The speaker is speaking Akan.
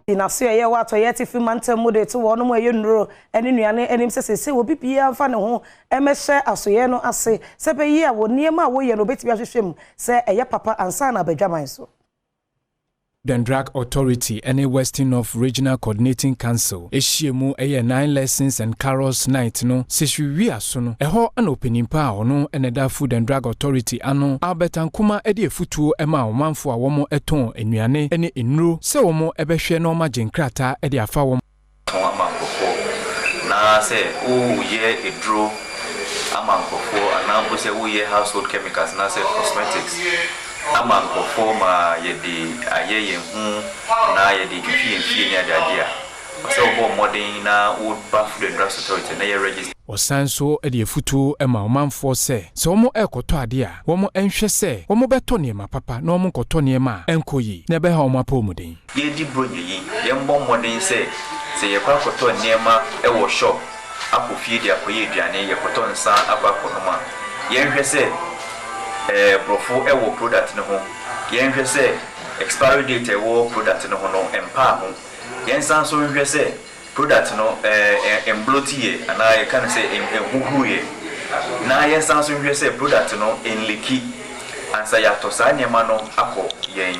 na so ye wato ye tifi mantem mo de to wo no mo ye nuro ene nuane enim sese wo bibia mfa ne ho emehye asoye no ase se be yi a wo niema wo ye no beti ahwehwem se eye papa ansa na badwaman so. The Drug Authority and Western of Regional Coordinating Council Eshiemu 9 lessons and carols night no sehwi aso no eho an opening pa ono eneda Food and Drug Authority ano Albert Ankuma ede efutuo ema omanfo a womo eton enuane ene enuro se womo ebehwe no ma genkrata ede afa womo na se o ye edro amankofo anambo se o ye household chemicals na se cosmetics amankofo ma yedi ayeye hu na yedi twifie nya dadia so bo modern na would Food and Drug Authority na ye register osanso ede efutuo ema omanfo se womo ekoto ade a womo enhwe se womo beto niema papa na womo koto niema enkoyi na be ha womo apomuden yedi bronyi ye mbo modern se ye kwa koto niema ewo shop akofie dia koye aduane ye koto nsa abakonoma ye nhwe se brofo ewo product no ho ye nhwe se expiry date ewo product no ho no empa ho ye nsan so nhwe se product no emblotie ana ye kan se enhuhuye na ye nsan so nhwe se product no enliki ansa ya to sa niema no akọ yen